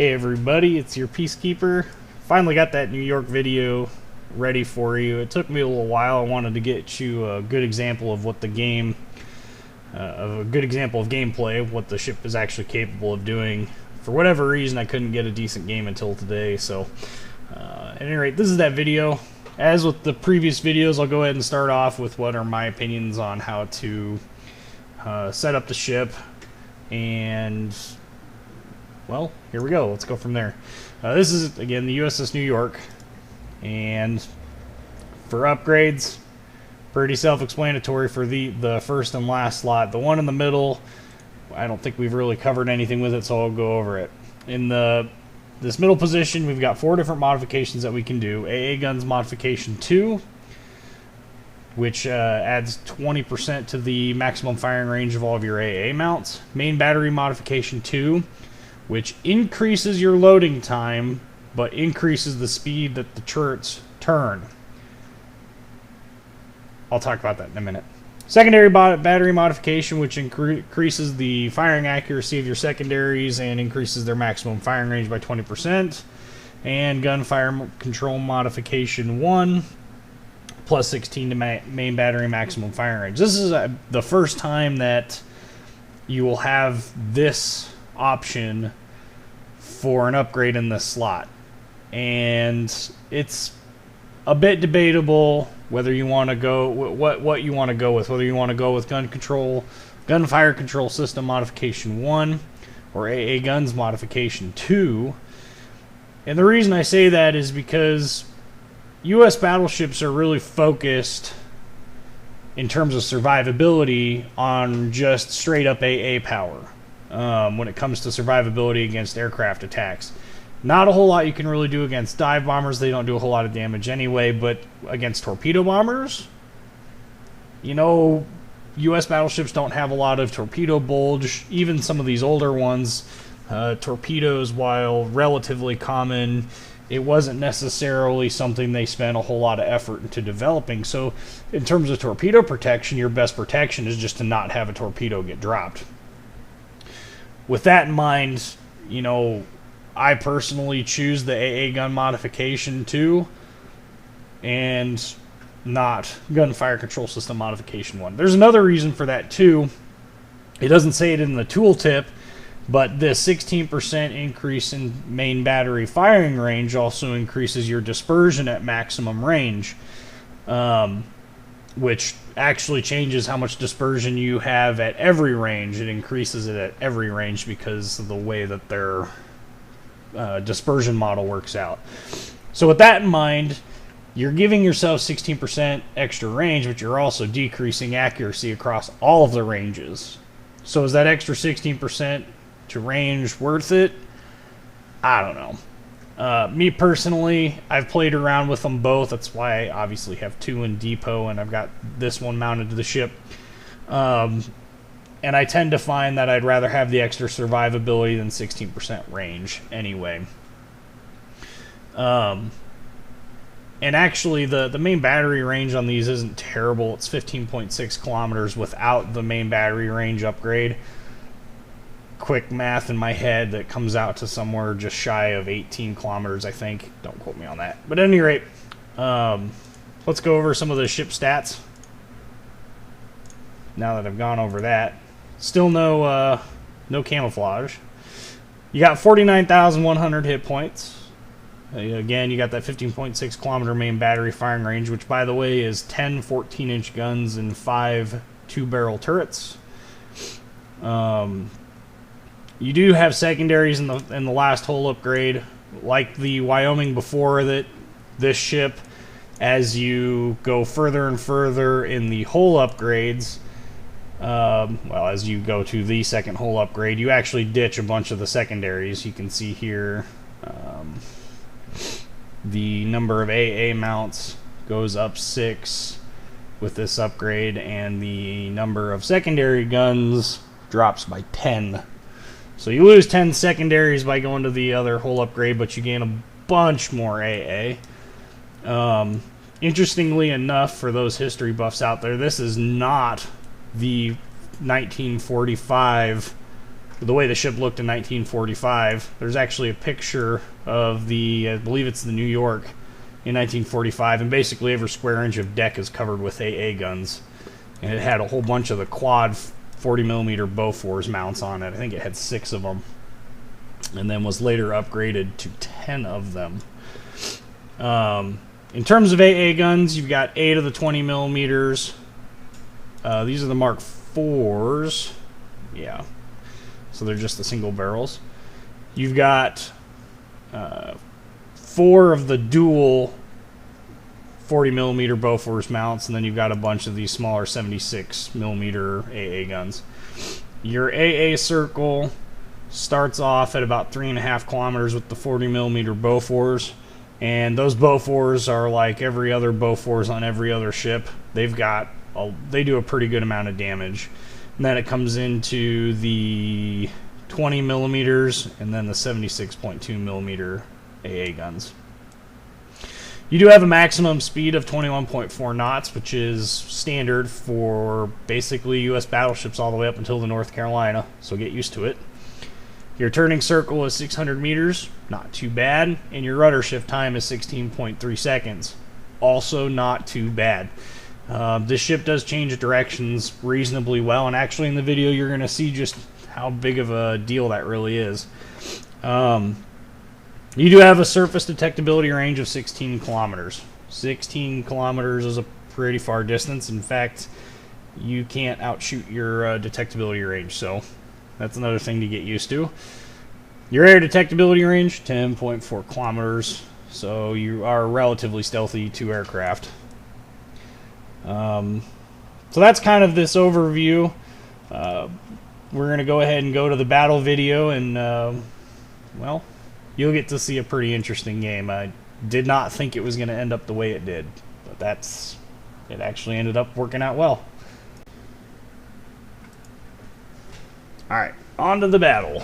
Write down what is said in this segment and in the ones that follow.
Hey everybody, it's your Peacekeeper. Finally got that New York video ready for you. It took me a little while. I wanted to get you a good example of what the game, a good example of gameplay, what the ship is actually capable of doing. For whatever reason, I couldn't get a decent game until today, so at any rate, this is that video. As with the previous videos, I'll go ahead and start off with what are my opinions on how to set up the ship, and well, here we go. Let's go from there. This is, again, the USS New York, and for upgrades, pretty self-explanatory for the first and last slot. The one in the middle, I don't think we've really covered anything with it, so I'll go over it. In this middle position, we've got 4 different modifications that we can do. AA Guns Modification 2, which adds 20% to the maximum firing range of all of your AA mounts. Main Battery Modification 2, which increases your loading time, but increases the speed that the turrets turn. I'll talk about that in a minute. Secondary Battery Modification, which increases the firing accuracy of your secondaries and increases their maximum firing range by 20%. And Gunfire Control Modification 1, plus 16 to main battery maximum firing range. This is the first time that you will have this option for an upgrade in this slot, and it's a bit debatable whether you want to go what you want to go with, whether you want to go with gunfire control system modification 1 or AA guns modification 2. And the reason I say that is because US battleships are really focused in terms of survivability on just straight up AA power. When it comes to survivability against aircraft attacks. Not a whole lot you can really do against dive bombers. They don't do a whole lot of damage anyway, but against torpedo bombers, you know, US battleships don't have a lot of torpedo bulge. Even some of these older ones, torpedoes, while relatively common, it wasn't necessarily something they spent a whole lot of effort into developing. So in terms of torpedo protection, your best protection is just to not have a torpedo get dropped. With that in mind, you know, I personally choose the AA gun modification 2 and not gunfire control system modification 1. There's another reason for that too. It doesn't say it in the tooltip, but this 16% increase in main battery firing range also increases your dispersion at maximum range, which actually changes how much dispersion you have at every range. It increases it at every range because of the way that their dispersion model works out. So with that in mind, you're giving yourself 16% extra range, but you're also decreasing accuracy across all of the ranges. So is that extra 16% to range worth it? I don't know. Me personally, I've played around with them both. That's why I obviously have 2 in depot, and I've got this one mounted to the ship. And I tend to find that I'd rather have the extra survivability than 16% range anyway. And actually, the main battery range on these isn't terrible. It's 15.6 kilometers without the main battery range upgrade. Quick math in my head, that comes out to somewhere just shy of 18 kilometers, I think. Don't quote me on that. But at any rate, let's go over some of the ship stats. Now that I've gone over that, still no camouflage. You got 49,100 hit points. Again, you got that 15.6 kilometer main battery firing range, which, by the way, is 10 14-inch guns and 5 2-barrel turrets. You do have secondaries in the last hull upgrade, like the Wyoming before that. This ship, as you go further and further in the hull upgrades, well, as you go to the second hull upgrade, you actually ditch a bunch of the secondaries. You can see here the number of AA mounts goes up 6 with this upgrade, and the number of secondary guns drops by 10. So you lose 10 secondaries by going to the other hull upgrade, but you gain a bunch more AA. Interestingly enough, for those history buffs out there, this is not the 1945 the way the ship looked in 1945. There's actually a picture of the, I believe it's the New York in 1945, and basically every square inch of deck is covered with AA guns. And it had a whole bunch of the quad 40mm Bofors mounts on it. I think it had 6 of them. And then was later upgraded to 10 of them. In terms of AA guns, you've got 8 of the 20mm. These are the Mark IVs. Yeah. So they're just the single barrels. You've got 4 of the dual 40mm Bofors mounts, and then you've got a bunch of these smaller 76mm AA guns. Your AA circle starts off at about 3.5 kilometers with the 40mm Bofors, and those Bofors are like every other Bofors on every other ship. They do a pretty good amount of damage. And then it comes into the 20mm and then the 76.2mm AA guns. You do have a maximum speed of 21.4 knots, which is standard for basically U.S. battleships all the way up until the North Carolina, so get used to it. Your turning circle is 600 meters, not too bad, and your rudder shift time is 16.3 seconds, also not too bad. This ship does change directions reasonably well, and actually in the video you're going to see just how big of a deal that really is. You do have a surface detectability range of 16 kilometers. 16 kilometers is a pretty far distance. In fact, you can't outshoot your detectability range, so that's another thing to get used to. Your air detectability range, 10.4 kilometers, so you are relatively stealthy to aircraft. So that's kind of this overview. We're going to go ahead and go to the battle video, and well, you'll get to see a pretty interesting game. I did not think it was going to end up the way it did, but it actually ended up working out well. Alright, on to the battle.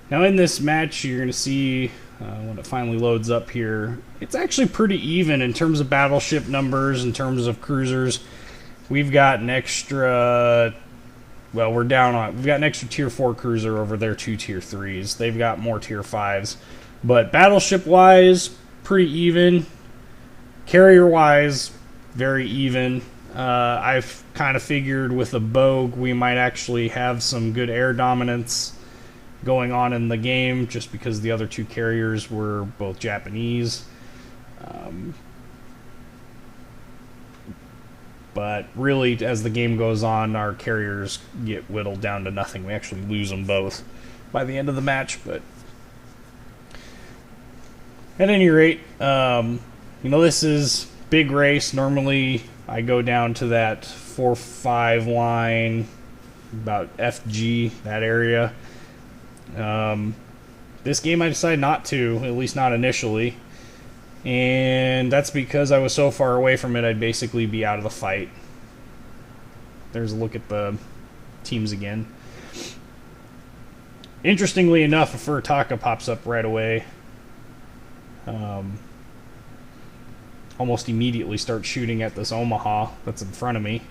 Now in this match, you're going to see, when it finally loads up here, it's actually pretty even in terms of battleship numbers, in terms of cruisers. We've got an extra, well, we've got an extra tier 4 cruiser over their 2 tier 3s. They've got more tier 5s. But battleship-wise, pretty even. Carrier-wise, very even. I've kind of figured with a Bogue, we might actually have some good air dominance going on in the game, just because the other 2 carriers were both Japanese. But really, as the game goes on, our carriers get whittled down to nothing. We actually lose them both by the end of the match. But at any rate, this is big race. Normally, I go down to that 4-5 line, about FG, that area. This game I decided not to, at least not initially. And that's because I was so far away from it, I'd basically be out of the fight. There's a look at the teams again. Interestingly enough, a Furitaka pops up right away. Almost immediately starts shooting at this Omaha that's in front of me.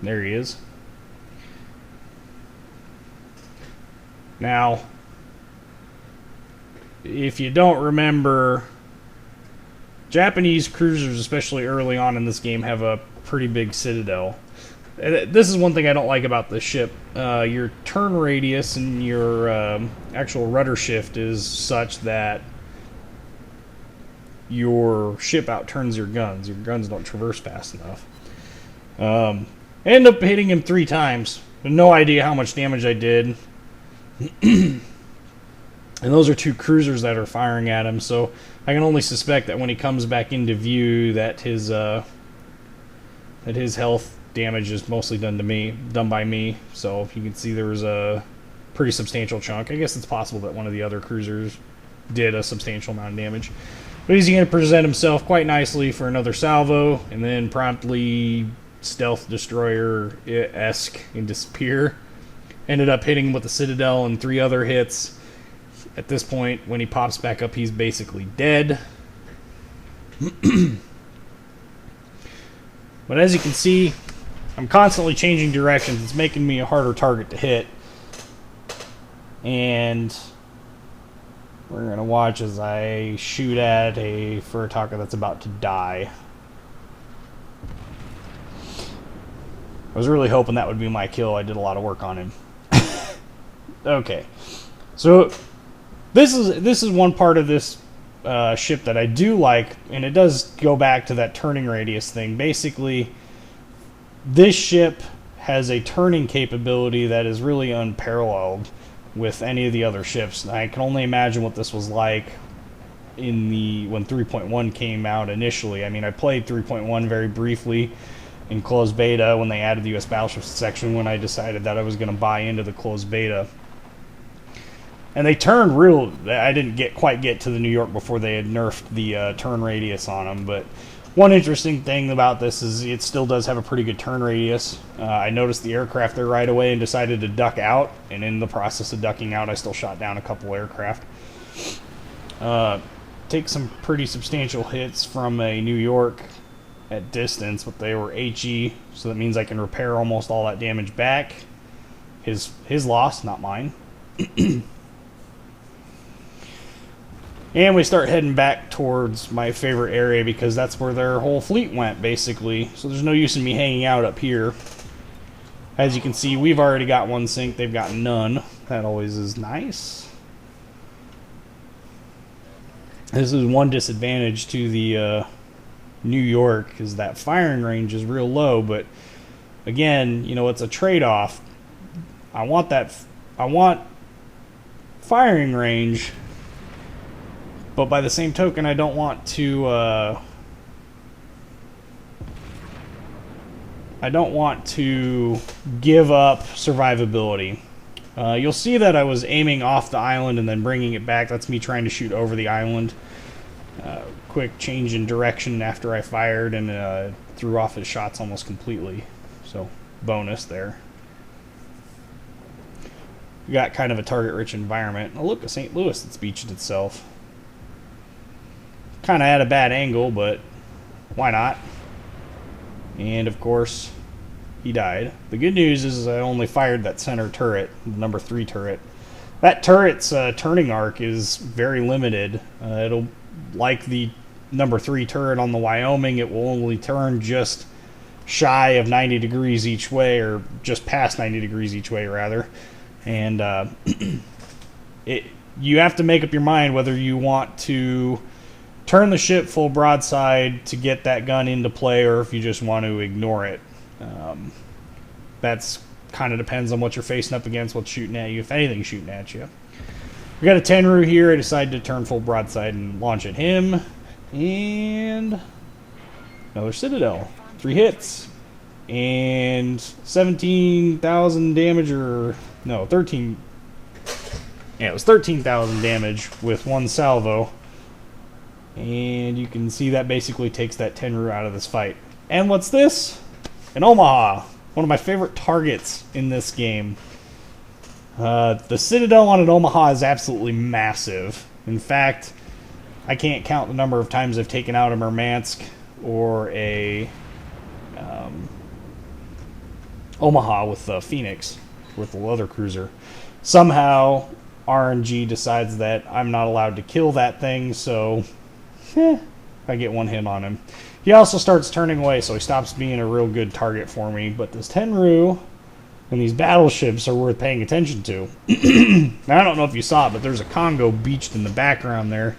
There he is. Now, if you don't remember, Japanese cruisers, especially early on in this game, have a pretty big citadel. This is one thing I don't like about this ship. Your turn radius and your actual rudder shift is such that your ship outturns your guns. Your guns don't traverse fast enough. I ended up hitting him 3 times. No idea how much damage I did. And those are 2 cruisers that are firing at him, so I can only suspect that when he comes back into view that his health damage is mostly done by me. So you can see there was a pretty substantial chunk. I guess it's possible that one of the other cruisers did a substantial amount of damage. But he's going to present himself quite nicely for another salvo, and then promptly stealth destroyer-esque and disappear. Ended up hitting him with the Citadel and 3 other hits. At this point, when he pops back up, he's basically dead. But as you can see, I'm constantly changing directions. It's making me a harder target to hit. And we're going to watch as I shoot at a Furitaka that's about to die. I was really hoping that would be my kill. I did a lot of work on him. Okay. So this is one part of this ship that I do like, and it does go back to that turning radius thing. Basically, this ship has a turning capability that is really unparalleled with any of the other ships. I can only imagine what this was like when 3.1 came out initially. I mean, I played 3.1 very briefly in closed beta when they added the US Battleships section, when I decided that I was going to buy into the closed beta. And they turned real... I didn't quite get to the New York before they had nerfed the turn radius on them, but one interesting thing about this is it still does have a pretty good turn radius. I noticed the aircraft there right away and decided to duck out, and in the process of ducking out, I still shot down a couple aircraft. Take some pretty substantial hits from a New York at distance, but they were HE, so that means I can repair almost all that damage back. His loss, not mine. And we start heading back towards my favorite area because that's where their whole fleet went, basically. So there's no use in me hanging out up here. As you can see, we've already got one sink. They've got none. That always is nice. This is one disadvantage to the New York, is that firing range is real low. But again, you know, it's a trade-off. I want firing range, but by the same token, I don't want to give up survivability. You'll see that I was aiming off the island and then bringing it back. That's me trying to shoot over the island. Quick change in direction after I fired, and threw off his shots almost completely. So, bonus there. We got kind of a target-rich environment. Oh, look, a St. Louis that's beached itself. Kind of at a bad angle, but why not? And of course, he died. The good news is I only fired that center turret, the number 3 turret. That turret's turning arc is very limited. It'll, like the number 3 turret on the Wyoming, it will only turn just shy of 90 degrees each way, or just past 90 degrees each way, rather. And you have to make up your mind whether you want to turn the ship full broadside to get that gun into play, or if you just want to ignore it. That's kind of depends on what you're facing up against, what's shooting at you, if anything's shooting at you. We got a Tenru here. I decided to turn full broadside and launch at him. And another Citadel. 3 hits. And 17,000 damage, or... no, 13... yeah, it was 13,000 damage with 1 salvo. And you can see that basically takes that Tenru out of this fight. And what's this? An Omaha. One of my favorite targets in this game. The Citadel on an Omaha is absolutely massive. In fact, I can't count the number of times I've taken out a Murmansk or a Omaha with the Phoenix, with the leather cruiser. Somehow, RNG decides that I'm not allowed to kill that thing, so I get 1 hit on him. He also starts turning away, so he stops being a real good target for me. But this Tenru and these battleships are worth paying attention to. Now, I don't know if you saw it, but there's a Congo beached in the background there.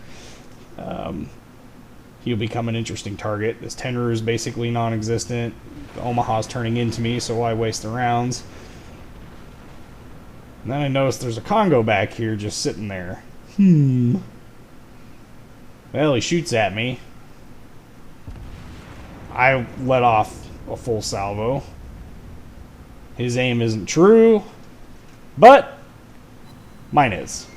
He'll become an interesting target. This Tenru is basically non-existent. The Omaha's turning into me, so why waste the rounds? And then I notice there's a Congo back here just sitting there. Well, he shoots at me. I let off a full salvo. His aim isn't true, but mine is.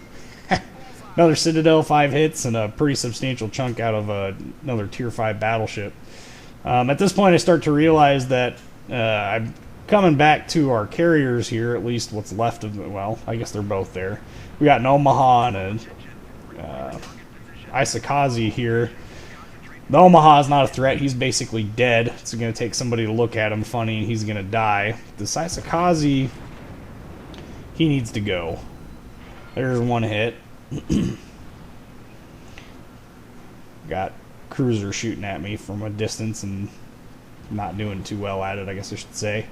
Another Citadel, 5 hits, and a pretty substantial chunk out of another Tier 5 battleship. At this point, I start to realize that I'm coming back to our carriers here, at least what's left of them. Well, I guess they're both there. We got an Omaha and a Isakaze here. The Omaha is not a threat. He's basically dead. It's going to take somebody to look at him funny, and he's going to die. The Saisakaze, he needs to go. There's one hit. Got cruiser shooting at me from a distance and not doing too well at it, I guess I should say.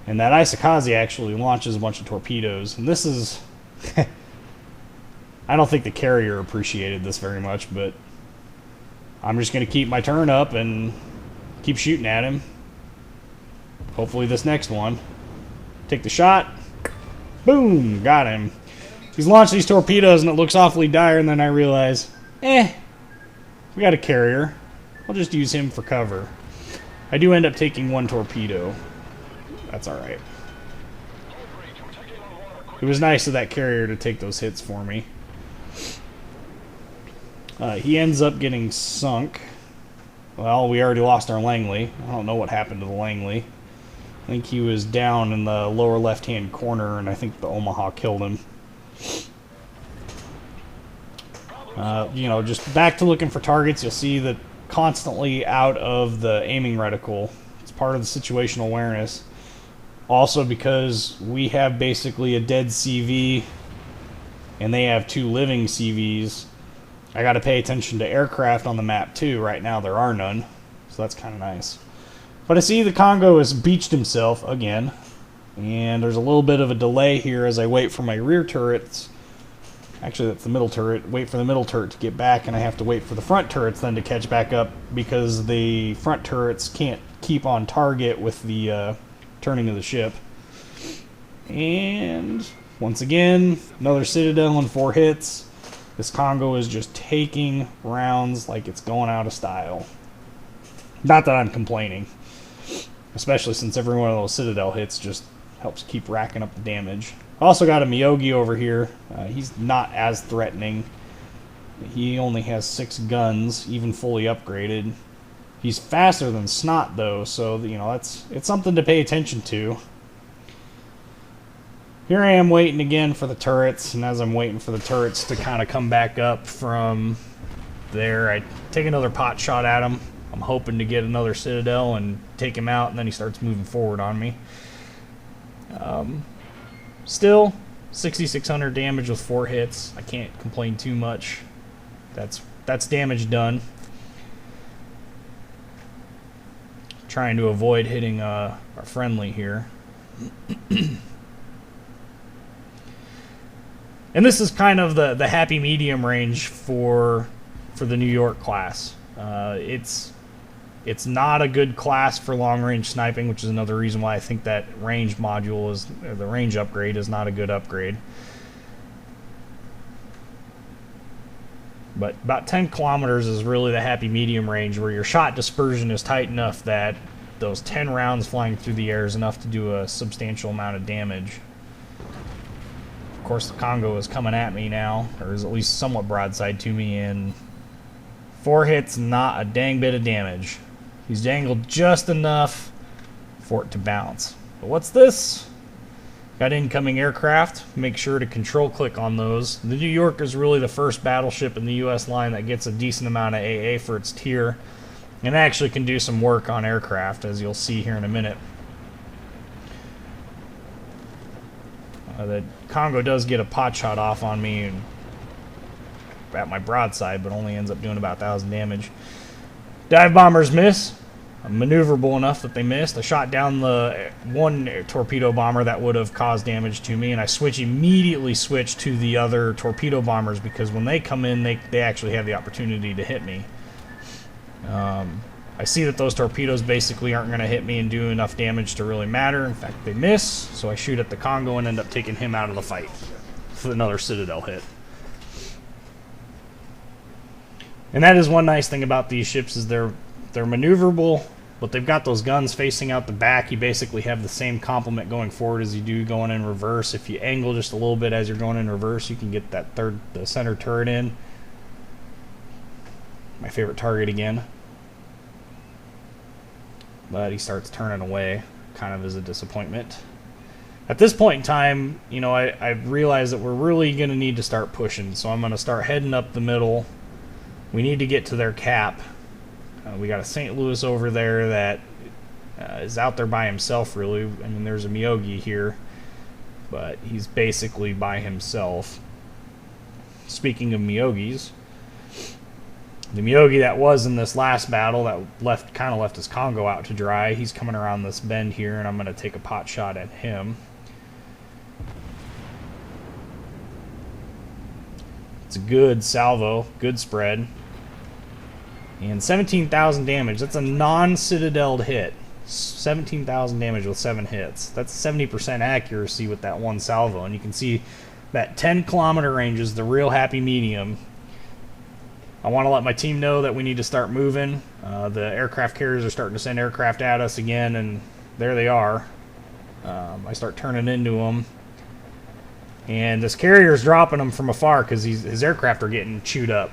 And that Isakaze actually launches a bunch of torpedoes. And this is... I don't think the carrier appreciated this very much, but I'm just going to keep my turn up and keep shooting at him. Hopefully this next one. Take the shot. Boom! Got him. He's launched these torpedoes and it looks awfully dire, and then I realize, we got a carrier. I'll just use him for cover. I do end up taking one torpedo. That's alright. It was nice of that carrier to take those hits for me. He ends up getting sunk. Well, we already lost our Langley. I don't know what happened to the Langley. I think he was down in the lower left-hand corner, and I think the Omaha killed him. You know, just back to looking for targets. You'll see that constantly out of the aiming reticle. It's part of the situational awareness. Also because we have basically a dead CV and they have 2 living CVs, I got to pay attention to aircraft on the map too. Right now there are none, so that's kind of nice. But I see the Congo has beached himself again, and there's a little bit of a delay here as I wait for my rear turrets. Actually, that's the middle turret. Wait for the middle turret to get back, and I have to wait for the front turrets then to catch back up because the front turrets can't keep on target with the turning of the ship. And once again, another Citadel and 4 hits. This Congo is just taking rounds like it's going out of style. Not that I'm complaining, especially since every one of those Citadel hits just helps keep racking up the damage. Also got a Miyogi over here. He's not as threatening. He only has 6 guns, even fully upgraded. He's faster than Snot though, so you know it's something to pay attention to. Here I am waiting again for the turrets, and as I'm waiting for the turrets to kind of come back up from there, I take another pot shot at him. I'm hoping to get another Citadel and take him out, and then he starts moving forward on me. Still, 6,600 damage with 4 hits. I can't complain too much. That's damage done. Trying to avoid hitting our friendly here. And this is kind of the happy medium range for the New York class. It's not a good class for long-range sniping, which is another reason why I think that range module is, or the range upgrade is not a good upgrade. But about 10 kilometers is really the happy medium range, where your shot dispersion is tight enough that those 10 rounds flying through the air is enough to do a substantial amount of damage. Of course, the Congo is coming at me now, or is at least somewhat broadside to me, and 4 hits, not a dang bit of damage. He's dangled just enough for it to bounce. But what's this? Got incoming aircraft. Make sure to control click on those. The New York is really the first battleship in the U.S. line that gets a decent amount of AA for its tier, and actually can do some work on aircraft, as you'll see here in a minute. The Congo does get a pot shot off on me and at my broadside, but only ends up doing about 1,000 damage. Dive bombers miss. I'm maneuverable enough that they missed. I shot down the one torpedo bomber that would have caused damage to me, and I immediately switch to the other torpedo bombers because when they come in, they actually have the opportunity to hit me. I see that those torpedoes basically aren't going to hit me and do enough damage to really matter. In fact, they miss, so I shoot at the Congo and end up taking him out of the fight with another Citadel hit. And that is one nice thing about these ships, is they're maneuverable, but they've got those guns facing out the back. You basically have the same complement going forward as you do going in reverse. If you angle just a little bit as you're going in reverse, you can get that the center turret in. My favorite target again. But he starts turning away, kind of as a disappointment. At this point in time, you know, I realize that we're really going to need to start pushing, so I'm going to start heading up the middle. We need to get to their cap. We got a St. Louis over there that is out there by himself, really. I mean, there's a Miyogi here, but he's basically by himself. Speaking of Miyogis, the Miyogi that was in this last battle that kind of left his Congo out to dry, he's coming around this bend here, and I'm going to take a pot shot at him. It's a good salvo, good spread. And 17,000 damage. That's a non-citadeled hit. 17,000 damage with 7 hits. That's 70% accuracy with that one salvo. And you can see that 10-kilometer range is the real happy medium. I want to let my team know that we need to start moving. The aircraft carriers are starting to send aircraft at us again, and there they are. I start turning into them. And this carrier's dropping them from afar because his aircraft are getting chewed up.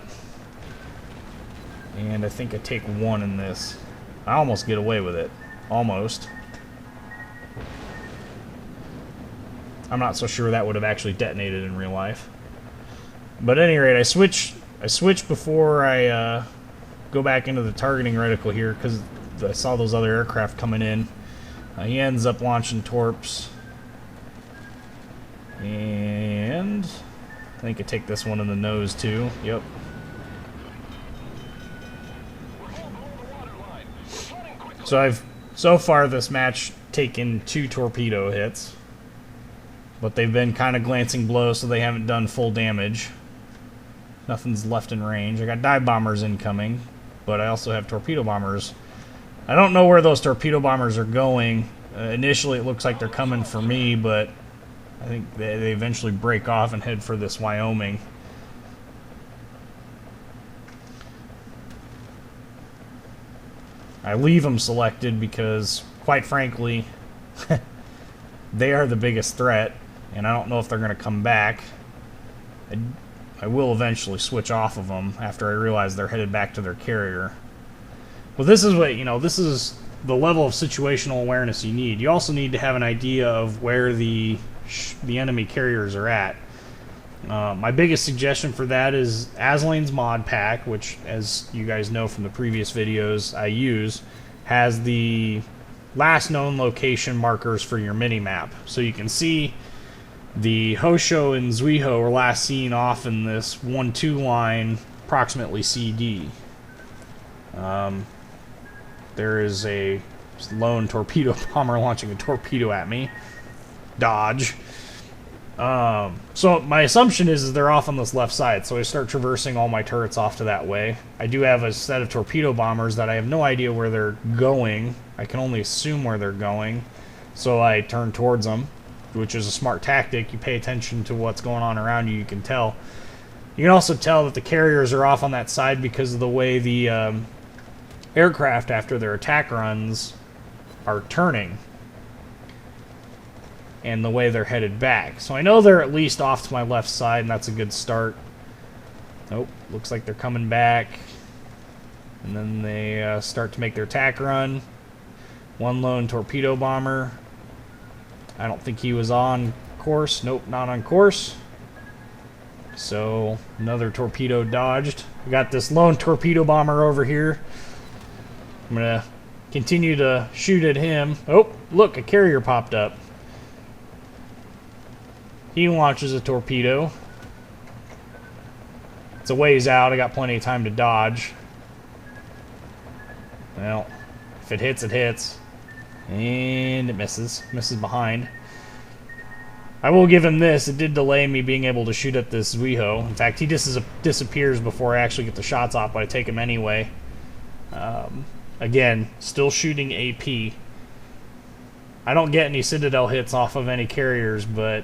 And I think I take one in this. I almost get away with it. Almost. I'm not so sure that would have actually detonated in real life. But at any rate, I switch before I go back into the targeting reticle here because I saw those other aircraft coming in. He ends up launching torps. And I think I take this one in the nose too. Yep. So I've, so far this match, taken 2 torpedo hits. But they've been kind of glancing blows, so they haven't done full damage. Nothing's left in range. I got dive bombers incoming, but I also have torpedo bombers. I don't know where those torpedo bombers are going. Initially it looks like they're coming for me, but I think they eventually break off and head for this Wyoming. I leave them selected because, quite frankly, they are the biggest threat, and I don't know if they're going to come back. I will eventually switch off of them after I realize they're headed back to their carrier. Well, this is what, this is the level of situational awareness you need. You also need to have an idea of where the enemy carriers are at. My biggest suggestion for that is Aslane's mod pack, which, as you guys know from the previous videos I use, has the last known location markers for your mini-map. So you can see the Hosho and Zuiho were last seen off in this 1-2 line, approximately CD. There is a lone torpedo bomber launching a torpedo at me. Dodge. So my assumption is they're off on this left side, so I start traversing all my turrets off to that way. I do have a set of torpedo bombers that I have no idea where they're going. I can only assume where they're going, so I turn towards them, which is a smart tactic. You pay attention to what's going on around you, you can tell. You can also tell that the carriers are off on that side because of the way the aircraft, after their attack runs, are turning, and the way they're headed back. So I know they're at least off to my left side, and that's a good start. Nope, looks like they're coming back. And then they start to make their attack run. One lone torpedo bomber. I don't think he was on course. Nope, not on course. So another torpedo dodged. We got this lone torpedo bomber over here. I'm going to continue to shoot at him. Oh, look, a carrier popped up. He launches a torpedo. It's a ways out. I got plenty of time to dodge. Well, if it hits, it hits. And it misses. Misses behind. I will give him this. It did delay me being able to shoot at this Zuiho. In fact, he disappears before I actually get the shots off, but I take him anyway. Again, still shooting AP. I don't get any Citadel hits off of any carriers, but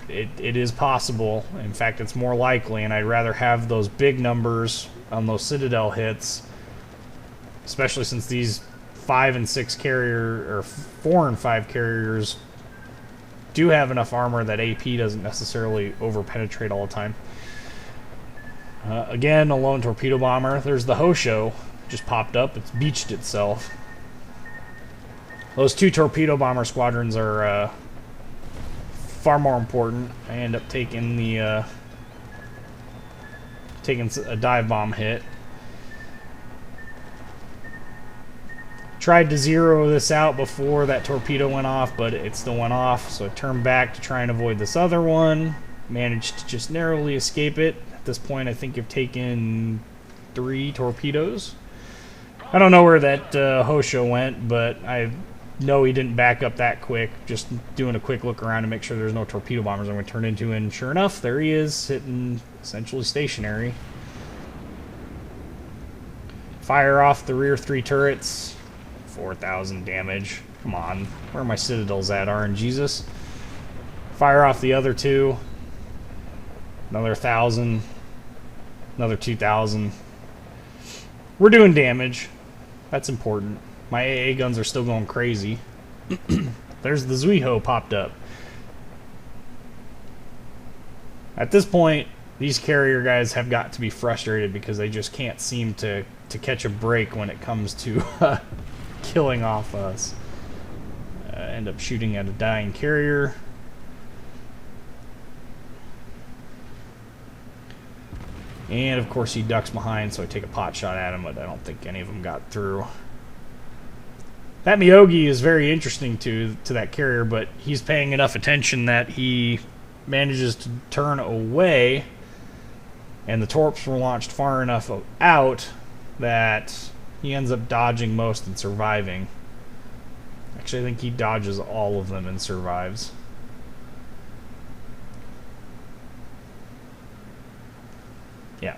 it is possible. In fact, it's more likely, and I'd rather have those big numbers on those Citadel hits, especially since these 5 and 6 carrier, or 4 and 5 carriers do have enough armor that AP doesn't necessarily over-penetrate all the time. Again, a lone torpedo bomber. There's the Hosho. Just popped up. It's beached itself. Those 2 torpedo bomber squadrons are far more important. I end up taking the taking a dive bomb hit. Tried to zero this out before that torpedo went off, but it still went off, so I turned back to try and avoid this other one. Managed to just narrowly escape it. At this point, I think you've taken 3 torpedoes. I don't know where that Hosho went, but I know he didn't back up that quick. Just doing a quick look around to make sure there's no torpedo bombers I'm going to turn into, and sure enough, there he is, sitting essentially stationary. Fire off the rear 3 turrets. 4,000 damage. Come on. Where are my citadels at, RNGesus? Fire off the other 2. Another 1,000. Another 2,000. We're doing damage. That's important. My AA guns are still going crazy. There's the Zuiho popped up. At this point, these carrier guys have got to be frustrated because they just can't seem to catch a break when it comes to killing off us. End up shooting at a dying carrier. And of course he ducks behind, so I take a pot shot at him, but I don't think any of them got through. That Myogi is very interesting to that carrier, but he's paying enough attention that he manages to turn away, and the torps were launched far enough out that he ends up dodging most and surviving. Actually, I think he dodges all of them and survives. Yeah.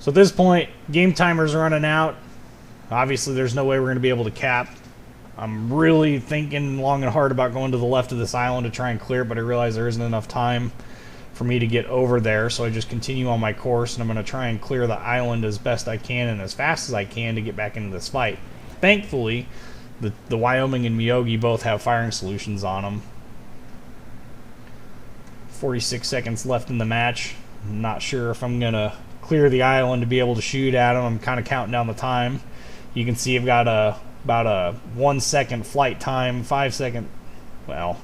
So at this point, game timer's running out. Obviously, there's no way we're going to be able to cap. I'm really thinking long and hard about going to the left of this island to try and clear it, but I realize there isn't enough time for me to get over there, so I just continue on my course, and I'm going to try and clear the island as best I can and as fast as I can to get back into this fight. Thankfully, the Wyoming and Myogi both have firing solutions on them. 46 seconds left in the match. I'm not sure if I'm going to clear the island to be able to shoot at them. I'm kind of counting down the time. You can see I've got about a 1 second flight time, 5 second, well,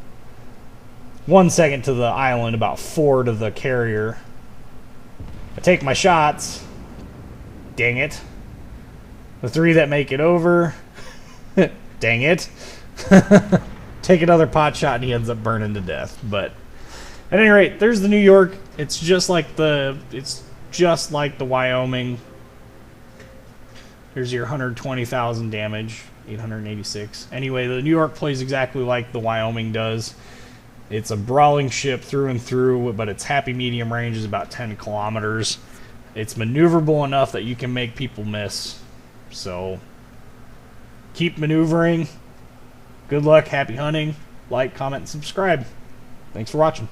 1 second to the island, about 4 to the carrier. I take my shots. Dang it. The 3 that make it over. Dang it. Take another pot shot and he ends up burning to death. But at any rate, there's the New York. It's just like the Wyoming. Here's your 120,000 damage, 886. Anyway, the New York plays exactly like the Wyoming does. It's a brawling ship through and through, but its happy medium range is about 10 kilometers. It's maneuverable enough that you can make people miss. So keep maneuvering. Good luck, happy hunting. Like, comment, and subscribe. Thanks for watching.